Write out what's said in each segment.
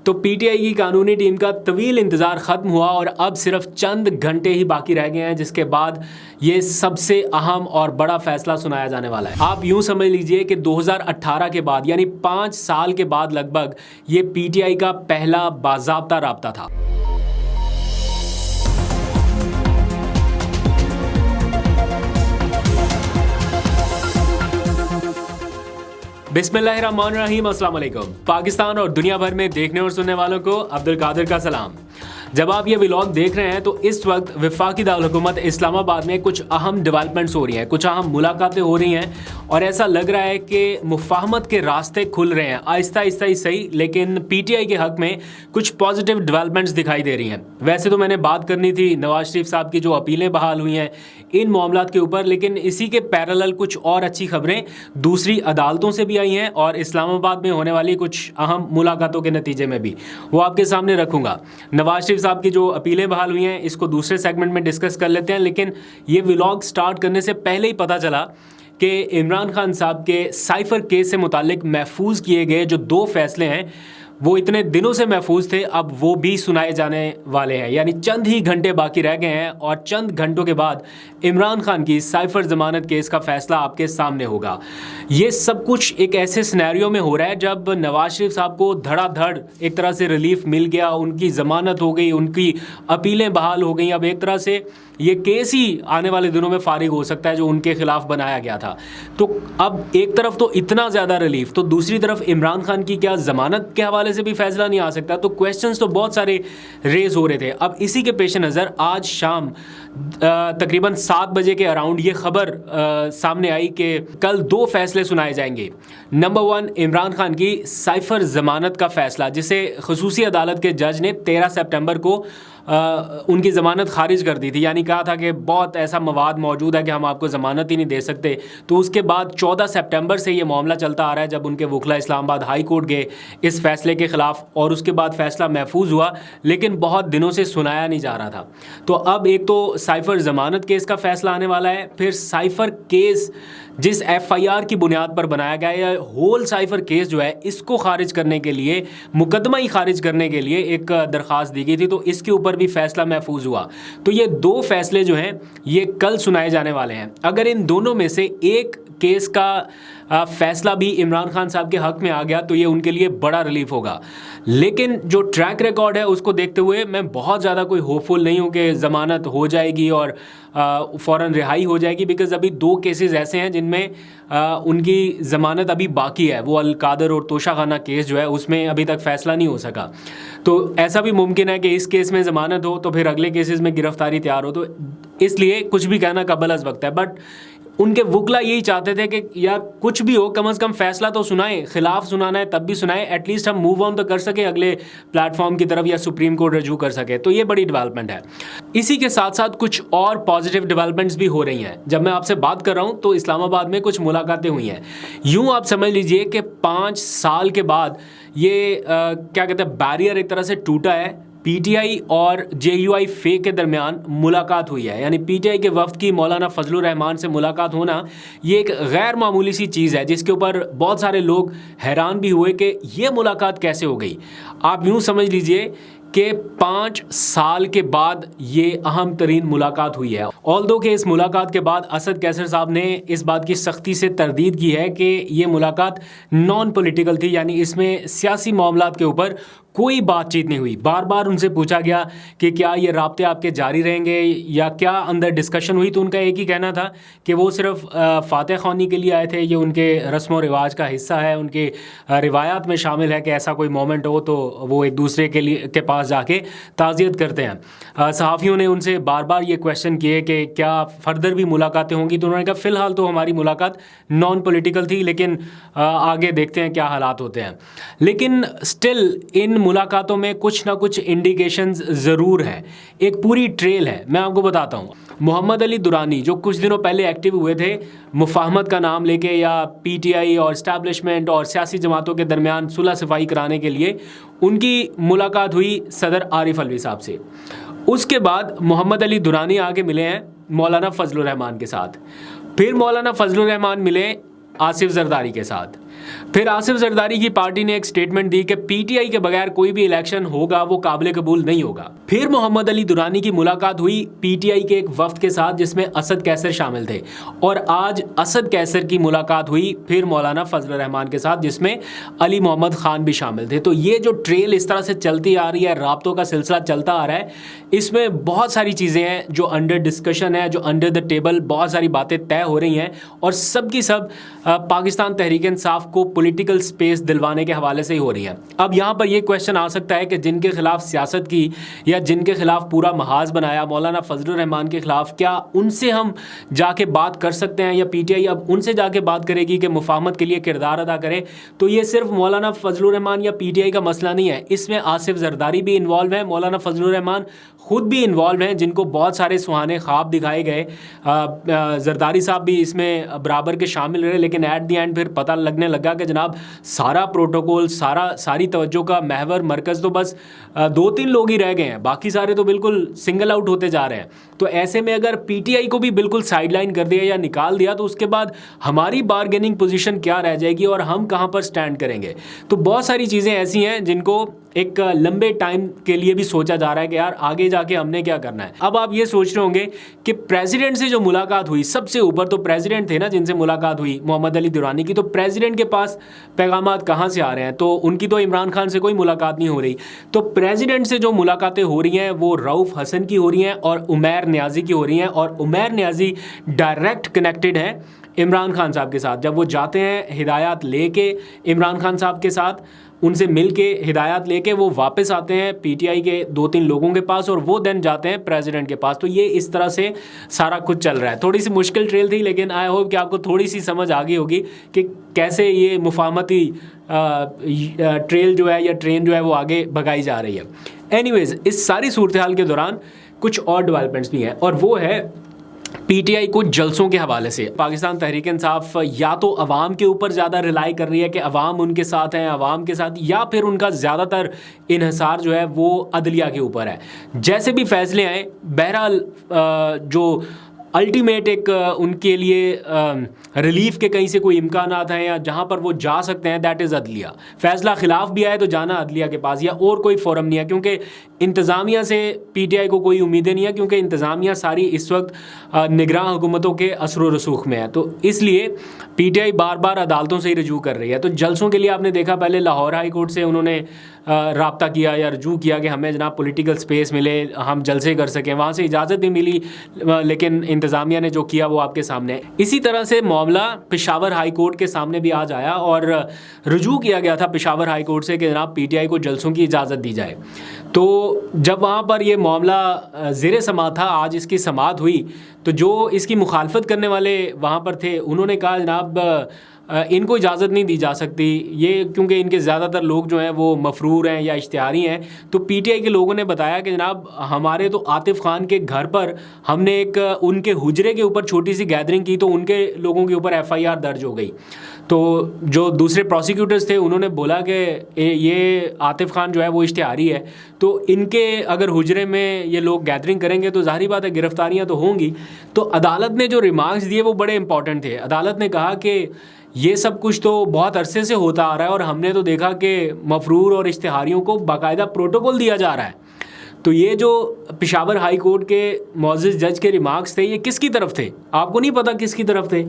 तो पीटीआई की कानूनी टीम का तवील इंतज़ार ख़त्म हुआ और अब सिर्फ चंद घंटे ही बाकी रह गए हैं, जिसके बाद ये सबसे अहम और बड़ा फैसला सुनाया जाने वाला है। आप यूं समझ लीजिए कि 2018 के बाद यानी 5 साल के बाद लगभग ये पीटीआई का पहला बाज़ाब्ता राब्ता था। बिस्मिल्लाहिर्रहमानिर्रहीम, अस्सलाम वालेकुम। पाकिस्तान और दुनिया भर में देखने और सुनने वालों को अब्दुल कादिर का सलाम। जब आप ये व्लॉग देख रहे हैं तो इस वक्त वफाकी दारुल हुकूमत इस्लामाबाद में कुछ अहम डेवलपमेंट्स हो रही हैं, कुछ अहम मुलाकातें हो रही हैं और ऐसा लग रहा है कि मुफाहमत के रास्ते खुल रहे हैं, आहिस्ता आहिस्ता ही सही, लेकिन पीटीआई के हक में कुछ पॉजिटिव डेवलपमेंट्स दिखाई दे रही हैं। वैसे तो मैंने बात करनी थी नवाज शरीफ साहब की जो अपीलें बहाल हुई हैं इन मामलात के ऊपर, लेकिन इसी के पैरेलल कुछ और अच्छी खबरें दूसरी अदालतों से भी आई हैं और इस्लामाबाद में होने वाली कुछ अहम मुलाकातों के नतीजे में भी वो आपके सामने रखूंगा। नवाज शरीफ साहब की जो अपीलें बहाल हुई हैं इसको दूसरे सेगमेंट में डिस्कस कर लेते हैं, लेकिन ये व्लॉग स्टार्ट करने से पहले ही पता चला कि इमरान खान साहब के साइफर केस से मुतालिक महफूज किए गए जो 2 फैसले हैं वो इतने दिनों से महफूज थे, अब वो भी सुनाए जाने वाले हैं। यानी चंद ही घंटे बाकी रह गए हैं और चंद घंटों के बाद इमरान खान की साइफर ज़मानत केस का फैसला आपके सामने होगा। ये सब कुछ एक ऐसे सिनेरियो में हो रहा है जब नवाज शरीफ साहब को धड़ाधड़ एक तरह से रिलीफ मिल गया, उनकी ज़मानत हो गई, उनकी अपीलें बहाल हो गई। अब एक तरह से ये केस ही आने वाले दिनों में फारिग हो सकता है जो उनके खिलाफ बनाया गया था। तो अब एक तरफ तो इतना ज़्यादा रिलीफ, तो दूसरी तरफ इमरान खान की क्या ज़मानत के हवाले से भी फैसला नहीं आ सकता। तो क्वेश्चंस तो बहुत सारे रेज हो रहे थे। अब इसी के पेश नज़र आज शाम तकरीबन 7 बजे के अराउंड ये खबर सामने आई कि कल 2 फैसले सुनाए जाएंगे। नंबर 1, इमरान खान की साइफर ज़मानत का फैसला, जिसे खसूसी अदालत के जज ने 13 सितंबर को उनकी ज़मानत खारिज कर दी थी। यानी कहा था कि बहुत ऐसा मवाद मौजूद है कि हम आपको ज़मानत ही नहीं दे सकते। तो उसके बाद 14 सितंबर से ये मामला चलता आ रहा है जब उनके वकला इस्लामाबाद हाई कोर्ट गए इस फैसले के ख़िलाफ़ और उसके बाद फैसला महफूज हुआ, लेकिन बहुत दिनों से सुनाया नहीं जा रहा था। तो अब एक तो साइफर ज़मानत केस का फैसला आने वाला है, फिर साइफर केस जिस एफआईआर की बुनियाद पर बनाया गया है, होल साइफर केस जो है इसको खारिज करने के लिए, मुकदमा ही खारिज करने के लिए एक दरख्वास्त दी गई थी, तो इसके ऊपर भी फैसला महफूज हुआ। तो ये 2 फैसले जो हैं ये कल सुनाए जाने वाले हैं। अगर इन दोनों में से एक केस का फैसला भी इमरान खान साहब के हक में आ गया तो ये उनके लिए बड़ा रिलीफ होगा। लेकिन जो ट्रैक रिकॉर्ड है उसको देखते हुए मैं बहुत ज़्यादा कोई होपफुल नहीं हूँ कि ज़मानत हो जाएगी और फ़ौरन रिहाई हो जाएगी, बिकॉज अभी 2 केसेस ऐसे हैं जिनमें उनकी ज़मानत अभी बाकी है। वो अल-कादर और तोशा खाना केस जो है उसमें अभी तक फ़ैसला नहीं हो सका। तो ऐसा भी मुमकिन है कि इस केस में ज़मानत हो तो फिर अगले केसेस में गिरफ्तारी तैयार हो, तो इसलिए कुछ भी कहना कबल अज़ वक्त है। बट उनके वकला यही चाहते थे कि यार कुछ भी हो, कम से कम फैसला तो सुनाएं, खिलाफ सुनाना है तब भी सुनाएं, एटलीस्ट हम मूव ऑन तो कर सकें अगले प्लेटफॉर्म की तरफ या सुप्रीम कोर्ट रजू कर सके। तो ये बड़ी डेवलपमेंट है। इसी के साथ साथ कुछ और पॉजिटिव डेवलपमेंट्स भी हो रही हैं। जब मैं आपसे बात कर रहा हूँ तो इस्लामाबाद में कुछ मुलाकातें हुई हैं। यूँ आप समझ लीजिए कि 5 साल के बाद ये क्या कहते हैं, बैरियर एक तरह से टूटा है। पीटीआई और जेयूआई फे के दरमियान मुलाकात हुई है। यानी पीटीआई के वफ्द की मौलाना फजलुर रहमान से मुलाकात होना ये एक गैर मामूली सी चीज़ है जिसके ऊपर बहुत सारे लोग हैरान भी हुए कि ये मुलाकात कैसे हो गई। आप यूँ समझ लीजिए कि 5 साल के बाद ये अहम तरीन मुलाकात हुई है। ऑल्दो कि इस मुलाकात के बाद असद कैसर साहब ने इस बात की सख्ती से तरदीद की है कि ये मुलाकात नॉन पॉलिटिकल थी, यानी इसमें सियासी मामलात के ऊपर कोई बातचीत नहीं हुई। बार बार उनसे पूछा गया कि क्या ये राब्ते आपके जारी रहेंगे या क्या अंदर डिस्कशन हुई, तो उनका एक ही कहना था कि वो सिर्फ फातह ख़्वानी के लिए आए थे, ये उनके रस्म व रिवाज का हिस्सा है, उनके रिवायात में शामिल है कि ऐसा कोई मोमेंट हो तो वो एक दूसरे के पास जाके ताज़ियत करते हैं। सहाफ़ियों ने उनसे बार बार ये क्वेश्चन किए कि क्या फ़र्दर भी मुलाकातें होंगी, तो उन्होंने कहा फ़िलहाल तो हमारी मुलाकात नॉन पॉलिटिकल थी, लेकिन आगे देखते हैं क्या हालात होते हैं। लेकिन स्टिल इन मुलाकातों में कुछ ना कुछ इंडिकेशंस ज़रूर हैं, एक पूरी ट्रेल है। मैं आपको बताता हूँ। मोहम्मद अली दुरानी जो कुछ दिनों पहले एक्टिव हुए थे मुफाहमत का नाम लेके या पीटीआई और इस्टेब्लिशमेंट और सियासी जमातों के दरमियान सुलह सफाई कराने के लिए, उनकी मुलाकात हुई सदर आरिफ अलवी साहब से। उसके बाद मोहम्मद अली दुरानी आगे मिले हैं मौलाना फजलुर रहमान के साथ, फिर मौलाना फजलुर रहमान मिले आसिफ जरदारी के साथ, फिर आसिफ जरदारी की पार्टी ने एक स्टेटमेंट दी कि पीटीआई के बगैर कोई भी इलेक्शन होगा वो काबिल कबूल नहीं होगा। फिर मोहम्मद अली दुरानी की मुलाकात हुई पीटीआई के एक वफ्द के साथ जिसमें असद कैसर शामिल थे, और आज असद कैसर की मुलाकात हुई फिर मौलाना फजल रहमान के साथ जिसमें अली मोहम्मद खान भी शामिल थे। तो ये जो ट्रेल इस तरह से चलती आ रही है, राब्तों का सिलसिला चलता आ रहा है, इसमें बहुत सारी चीज़ें हैं जो अंडर डिस्कशन है, जो अंडर द टेबल बहुत सारी बातें तय हो रही हैं, और सब की सब पाकिस्तान तहरीक इंसाफ को पॉलिटिकल स्पेस दिलवाने के हवाले से ही हो रही है। अब यहाँ पर यह क्वेश्चन आ सकता है कि जिनके खिलाफ सियासत की या जिनके खिलाफ पूरा महाज बनाया मौलाना फजल रहमान के खिलाफ, क्या उनसे हम जाके बात कर सकते हैं या पीटीआई अब उनसे जाके बात करेगी कि मुफाहमत के लिए किरदार अदा करें? तो ये सिर्फ मौलाना फजल रहमान या पीटीआई का मसला नहीं है, इसमें आसिफ जरदारी भी इन्वॉल्व है, मौलाना फजल रहमान खुद भी इन्वॉल्व हैं, जिनको बहुत सारे सुहाने ख्वाब दिखाए गए। जरदारी साहब भी इसमें बराबर के शामिल रहे, लेकिन एट द एंड फिर पता लगने लगा कि जनाब सारा प्रोटोकॉल, सारी तवज्जो का महवर मरकज़ तो बस 2-3 लोग ही रह गए हैं, बाकी सारे तो बिल्कुल सिंगल आउट होते जा रहे हैं। तो ऐसे में अगर पीटीआई को भी बिल्कुल साइडलाइन कर दिया या निकाल दिया तो उसके बाद हमारी बारगेनिंग पोजीशन क्या रह जाएगी और हम कहाँ पर स्टैंड करेंगे? तो बहुत सारी चीज़ें ऐसी हैं जिनको एक लंबे टाइम के लिए भी सोचा जा रहा है कि यार आगे जाके हमने क्या करना है। अब आप ये सोच रहे होंगे कि प्रेसिडेंट से जो मुलाकात हुई, सबसे ऊपर तो प्रेसिडेंट थे ना जिनसे मुलाकात हुई मोहम्मद अली दुरानी की, तो प्रेसिडेंट के पास पैगामात कहाँ से आ रहे हैं? तो उनकी तो इमरान खान से कोई मुलाकात नहीं हो रही। तो प्रेसिडेंट से जो मुलाकातें हो रही हैं वो रऊफ़ हसन की हो रही हैं और उमैर नियाज़ी की हो रही हैं, और उमैर नियाज़ी डायरेक्ट कनेक्टेड है इमरान खान साहब के साथ। जब वो जाते हैं हिदायत लेके इमरान खान साहब के साथ, उनसे मिल के हिदायत लेके वो वापस आते हैं पीटीआई के 2-3 लोगों के पास और वो देन जाते हैं प्रेसिडेंट के पास। तो ये इस तरह से सारा कुछ चल रहा है। थोड़ी सी मुश्किल ट्रेल थी, लेकिन आई होप कि आपको थोड़ी सी समझ आ गई होगी कि कैसे ये मुफाहमती ट्रेल जो है या ट्रेन जो है वो आगे भगाई जा रही है। एनीवेज, इस सारी सूरत हाल के दौरान कुछ और डेवलपमेंट्स भी हैं, और वो है पीटीआई को जलसों के हवाले से। पाकिस्तान तहरीक इंसाफ या तो अवाम के ऊपर ज़्यादा रिलाई कर रही है कि अवाम उनके साथ हैं, अवाम के साथ, या फिर उनका ज़्यादातर इन्हिसार जो है वो अदलिया के ऊपर है। जैसे भी फैसले आए, बहरहाल जो अल्टीमेट एक उनके लिए रिलीफ के कहीं से कोई इम्कानात हैं या जहाँ पर वो जा सकते हैं, दैट इज़ अदलिया। फ़ैसला खिलाफ भी आए तो जाना अदलिया के पास, या और कोई फोरम नहीं है, क्योंकि इंतज़ामिया से पीटीआई को कोई उम्मीदें नहीं है, क्योंकि इंतज़ामिया सारी इस वक्त निगरान हुकूमतों के असर व रसूख में है। तो इसलिए पीटीआई बार बार अदालतों से ही रजू कर रही है। तो जलसों के लिए आपने देखा, पहले लाहौर हाई कोर्ट से उन्होंने राब्ता किया या रजू किया कि हमें जनाब पॉलिटिकल स्पेस मिले, हम जलसे कर सकें, वहाँ से इजाज़त भी मिली, लेकिन इंतज़ामिया ने जो किया वो आपके सामने है। इसी तरह से मामला पेशावर हाई कोर्ट के सामने भी आज आया और रजू किया गया था पेशावर हाई कोर्ट से कि जनाब पीटीआई को जलसों की इजाज़त दी जाए। तो जब वहाँ पर ये मामला ज़ेरे समाअत था, आज इसकी समाअत हुई, तो जो इसकी मुखालफत करने वाले वहाँ पर थे उन्होंने कहा जनाब इनको इजाज़त नहीं दी जा सकती, ये क्योंकि इनके ज़्यादातर लोग जो हैं वो मफरूर हैं या इश्तिहारी हैं। तो पीटीआई के लोगों ने बताया कि जनाब हमारे तो आतिफ खान के घर पर हमने एक उनके हुजरे के ऊपर छोटी सी गैदरिंग की, तो उनके लोगों के ऊपर एफआईआर दर्ज हो गई। तो जो दूसरे प्रोसिक्यूटर्स थे उन्होंने बोला कि ये आतिफ खान जो है वो इश्तिहारी है, तो इनके अगर हुजरे में ये लोग गैदरिंग करेंगे तो ज़ाहिर बात है गिरफ्तारियाँ तो होंगी। तो अदालत ने जो रिमार्क्स दिए वो बड़े इंपॉर्टेंट थे। अदालत ने कहा कि ये सब कुछ तो बहुत अरसे से होता आ रहा है और हमने तो देखा कि मफरूर और इश्तिहारियों को बाकायदा प्रोटोकॉल दिया जा रहा है। तो ये जो पेशावर हाई कोर्ट के मुअज़्ज़िज़ जज के रिमार्क्स थे, ये किसकी तरफ थे? आपको नहीं पता किसकी तरफ थे?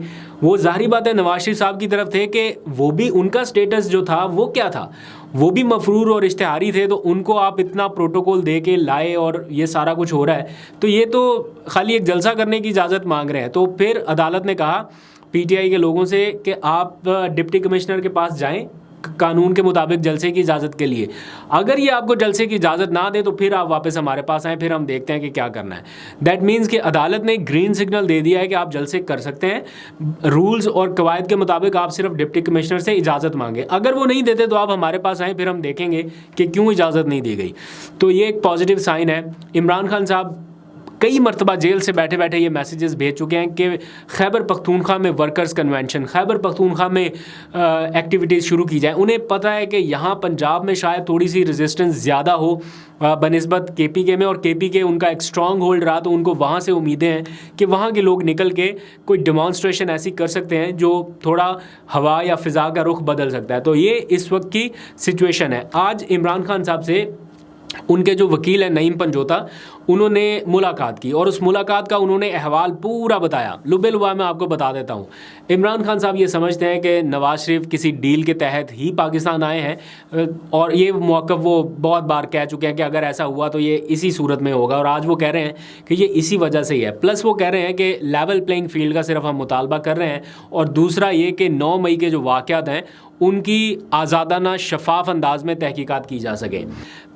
वो ज़ाहिर बात है नवाज शरीफ साहब की तरफ थे कि वो भी, उनका स्टेटस जो था वो क्या था, वो भी मफरूर और इश्तिहारी थे। तो उनको आप इतना प्रोटोकॉल दे के लाए और ये सारा कुछ हो रहा है, तो ये तो खाली एक जलसा करने की इजाज़त मांग रहे हैं। तो फिर अदालत ने कहा पीटीआई के लोगों से कि आप डिप्टी कमिश्नर के पास जाएं कानून के मुताबिक जलसे की इजाज़त के लिए। अगर ये आपको जलसे की इजाज़त ना दे तो फिर आप वापस हमारे पास आएँ, फिर हम देखते हैं कि क्या करना है। दैट मीन्स कि अदालत ने ग्रीन सिग्नल दे दिया है कि आप जलसे कर सकते हैं। रूल्स और कवायद के मुताबिक आप सिर्फ डिप्टी कमिश्नर से इजाज़त मांगे, अगर वो नहीं देते तो आप हमारे पास आएँ, फिर हम देखेंगे कि क्यों इजाज़त नहीं दी गई। तो ये एक पॉजिटिव साइन है। इमरान खान साहब कई मरतबा जेल से बैठे बैठे ये मैसेजेस भेज चुके हैं कि खैबर पख्तूनख्वा में वर्कर्स कन्वेंशन, खैबर पख्तूनख्वा में एक्टिविटीज़ शुरू की जाए। उन्हें पता है कि यहाँ पंजाब में शायद थोड़ी सी रेजिस्टेंस ज़्यादा हो बनिस्बत KPK में, और KPK उनका एक स्ट्रॉन्ग होल्ड रहा, तो उनको वहाँ से उम्मीदें हैं कि वहाँ के लोग निकल के कोई डिमॉन्स्ट्रेशन ऐसी कर सकते हैं जो थोड़ा हवा या फ़िज़ा का रुख बदल सकता है। तो ये इस वक्त की सिचुएशन है। आज इमरान खान साहब से उनके जो वकील हैं नईम पंजोता, उन्होंने मुलाकात की और उस मुलाकात का उन्होंने अहवाल पूरा बताया। लुबे लुबा मैं आपको बता देता हूँ। इमरान खान साहब ये समझते हैं कि नवाज़ शरीफ किसी डील के तहत ही पाकिस्तान आए हैं, और ये मौक़िफ़ वो बहुत बार कह चुके हैं कि अगर ऐसा हुआ तो ये इसी सूरत में होगा, और आज वो कह रहे हैं कि ये इसी वजह से ही है। प्लस वो कह रहे हैं कि लेवल प्लेइंग फील्ड का सिर्फ हम मुतालबा कर रहे हैं, और दूसरा ये कि 9 मई के जो वाक़यात हैं उनकी आज़ादाना शफाफ अंदाज में तहकीकात की जा सके।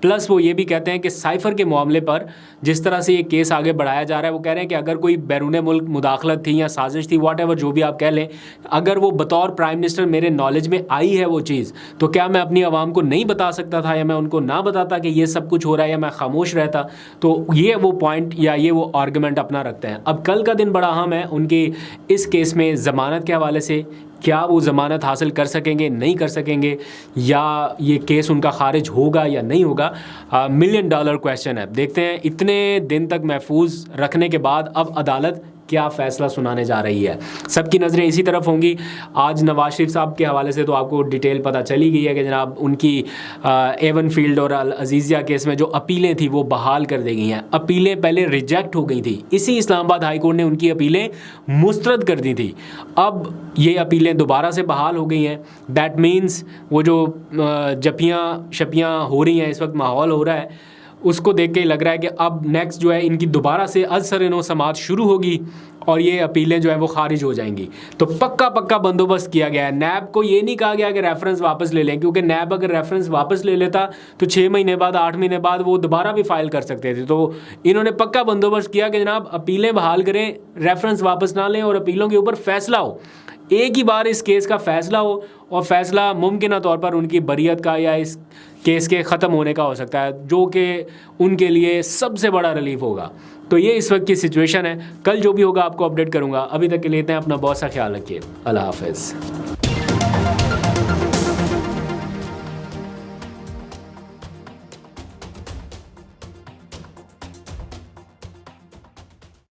प्लस वो ये भी कहते हैं कि साइफ़र के मामले पर जिस तरह से ये केस आगे बढ़ाया जा रहा है, वो कह रहे हैं कि अगर कोई बैरून मुल्क मुदाखलत थी या साजिश थी, वॉटएवर जो भी आप कह लें, अगर वो बतौर प्राइम मिनिस्टर मेरे नॉलेज में आई है वो चीज़, तो क्या मैं अपनी आवाम को नहीं बता सकता था, या मैं उनको ना बताता कि ये सब कुछ हो रहा है, या मैं खामोश रहता? तो ये वो पॉइंट या ये वो आर्गूमेंट अपना रखते हैं। अब कल का दिन बड़ा अहम है उनकी इस केस में ज़मानत के हवाले से। क्या वो ज़मानत हासिल कर सकेंगे, नहीं कर सकेंगे, या ये केस उनका खारिज होगा या नहीं होगा, $1 मिलियन क्वेश्चन है। देखते हैं इतने दिन तक महफूज रखने के बाद अब अदालत क्या फ़ैसला सुनाने जा रही है। सबकी नज़रें इसी तरफ होंगी। आज नवाज़ शरीफ साहब के हवाले से तो आपको डिटेल पता चली गई है कि जनाब उनकी एवन फील्ड और अल अजीज़िया केस में जो अपीलें थी वो बहाल कर दी गई हैं। अपीलें पहले रिजेक्ट हो गई थी, इसी इस्लामाबाद हाई कोर्ट ने उनकी अपीलें मुस्तरद कर दी थी। अब ये अपीलें दोबारा से बहाल हो गई हैं। दैट मीन्स वो जो जपियाँ शपियाँ हो रही हैं, इस वक्त माहौल हो रहा है, उसको देख के ही लग रहा है कि अब नेक्स्ट जो है इनकी दोबारा से अज़सर-ए-नौ समाअत शुरू होगी और ये अपीलें जो है वो खारिज हो जाएंगी। तो पक्का बंदोबस्त किया गया है। नैब को ये नहीं कहा गया कि रेफरेंस वापस ले लें, क्योंकि नैब अगर रेफरेंस वापस ले लेता तो 6 महीने बाद 8 महीने बाद वो दोबारा भी फाइल कर सकते थे। तो इन्होंने पक्का बंदोबस्त किया कि जनाब अपीलें बहाल करें, रेफरेंस वापस ना लें और अपीलों के ऊपर फैसला हो। एक ही बार इस केस का फ़ैसला हो, और फ़ैसला मुमकिन तौर पर उनकी बरीयत का या इस केस के ख़त्म होने का हो सकता है, जो कि उनके लिए सबसे बड़ा रिलीफ होगा। तो ये इस वक्त की सिचुएशन है। कल जो भी होगा आपको अपडेट करूँगा। अभी तक के लिए इतना, अपना बहुत सा ख्याल रखिए। अल्लाह हाफ़िज़।